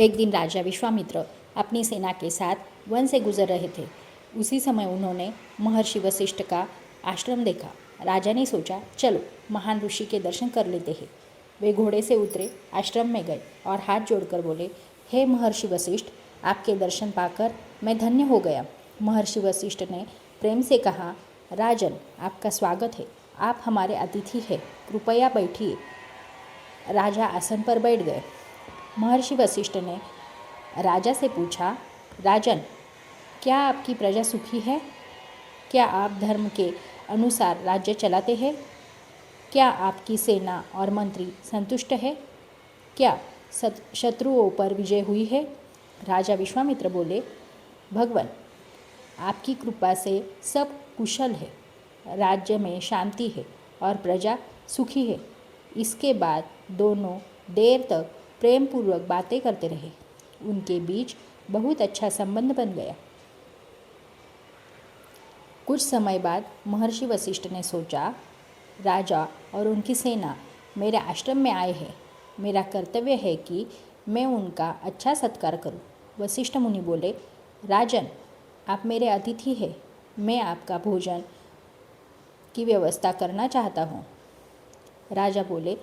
एक दिन राजा विश्वामित्र अपनी सेना के साथ वन से गुजर रहे थे। उसी समय उन्होंने महर्षि वशिष्ठ का आश्रम देखा। राजा ने सोचा, चलो महान ऋषि के दर्शन कर लेते हैं। वे घोड़े से उतरे, आश्रम में गए और हाथ जोड़कर बोले, हे महर्षि वशिष्ठ, आपके दर्शन पाकर मैं धन्य हो गया। महर्षि वशिष्ठ ने प्रेम से कहा, राजन, आपका स्वागत है। आप हमारे अतिथि हैं, कृपया बैठिए। राजा आसन पर बैठ गए। महर्षि वशिष्ठ ने राजा से पूछा, राजन, क्या आपकी प्रजा सुखी है? क्या आप धर्म के अनुसार राज्य चलाते हैं? क्या आपकी सेना और मंत्री संतुष्ट है? क्या शत्रुओं पर विजय हुई है? राजा विश्वामित्र बोले, भगवान, आपकी कृपा से सब कुशल है। राज्य में शांति है और प्रजा सुखी है। इसके बाद दोनों देर तक प्रेम पूर्वक बातें करते रहे। उनके बीच बहुत अच्छा संबंध बन गया। कुछ समय बाद महर्षि वशिष्ठ ने सोचा, राजा और उनकी सेना मेरे आश्रम में आए हैं। मेरा कर्तव्य है कि मैं उनका अच्छा सत्कार करूं। वशिष्ठ मुनि बोले, राजन, आप मेरे अतिथि हैं। मैं आपका भोजन की व्यवस्था करना चाहता हूँ। राजा बोले,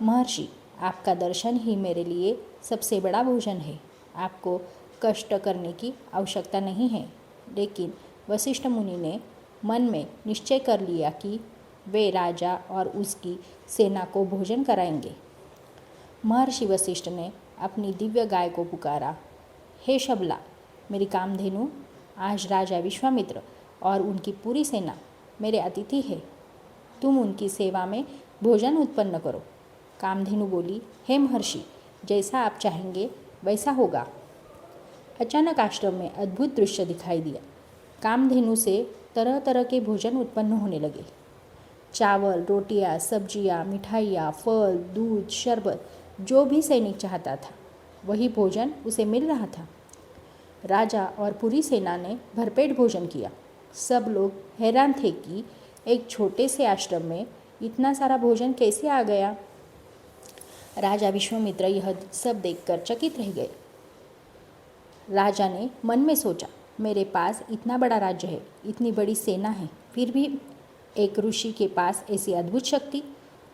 महर्षि, आपका दर्शन ही मेरे लिए सबसे बड़ा भोजन है। आपको कष्ट करने की आवश्यकता नहीं है। लेकिन वशिष्ठ मुनि ने मन में निश्चय कर लिया कि वे राजा और उसकी सेना को भोजन कराएंगे। महर्षि वशिष्ठ ने अपनी दिव्य गाय को पुकारा, हे शबला, मेरी कामधेनु, आज राजा विश्वामित्र और उनकी पूरी सेना मेरे अतिथि है। तुम उनकी सेवा में भोजन उत्पन्न करो। कामधेनु बोली, हे महर्षि, जैसा आप चाहेंगे वैसा होगा। अचानक आश्रम में अद्भुत दृश्य दिखाई दिया। कामधेनु से तरह तरह के भोजन उत्पन्न होने लगे। चावल, रोटियां, सब्जियां, मिठाइयाँ, फल, दूध, शरबत, जो भी सैनिक चाहता था वही भोजन उसे मिल रहा था। राजा और पूरी सेना ने भरपेट भोजन किया। सब लोग हैरान थे कि एक छोटे से आश्रम में इतना सारा भोजन कैसे आ गया। राजा विश्वामित्र यह सब देखकर चकित रह गए। राजा ने मन में सोचा, मेरे पास इतना बड़ा राज्य है, इतनी बड़ी सेना है, फिर भी एक ऋषि के पास ऐसी अद्भुत शक्ति।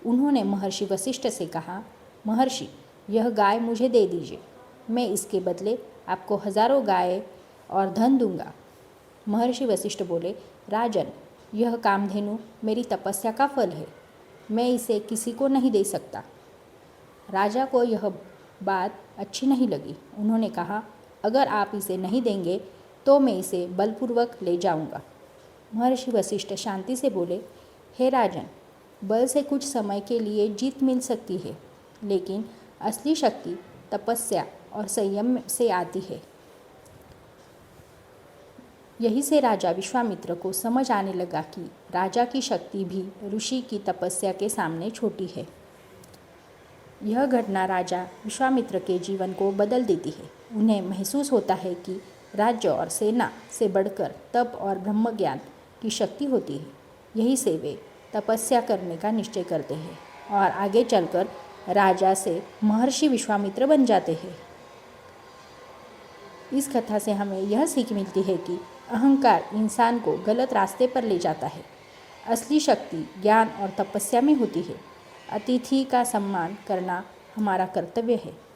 उन्होंने महर्षि वशिष्ठ से कहा, महर्षि, यह गाय मुझे दे दीजिए। मैं इसके बदले आपको हजारों गाय और धन दूंगा। महर्षि वशिष्ठ बोले, राजन, यह कामधेनु मेरी तपस्या का फल है। मैं इसे किसी को नहीं दे सकता। राजा को यह बात अच्छी नहीं लगी। उन्होंने कहा, अगर आप इसे नहीं देंगे तो मैं इसे बलपूर्वक ले जाऊंगा। महर्षि वशिष्ठ शांति से बोले, हे राजन, बल से कुछ समय के लिए जीत मिल सकती है, लेकिन असली शक्ति तपस्या और संयम से आती है। यही से राजा विश्वामित्र को समझ आने लगा कि राजा की शक्ति भी ऋषि की तपस्या के सामने छोटी है। यह घटना राजा विश्वामित्र के जीवन को बदल देती है। उन्हें महसूस होता है कि राज्य और सेना से बढ़कर तप और ब्रह्म ज्ञान की शक्ति होती है। यही से वे तपस्या करने का निश्चय करते हैं और आगे चलकर राजा से महर्षि विश्वामित्र बन जाते हैं। इस कथा से हमें यह सीख मिलती है कि अहंकार इंसान को गलत रास्ते पर ले जाता है। असली शक्ति ज्ञान और तपस्या में होती है। अतिथि का सम्मान करना हमारा कर्तव्य है।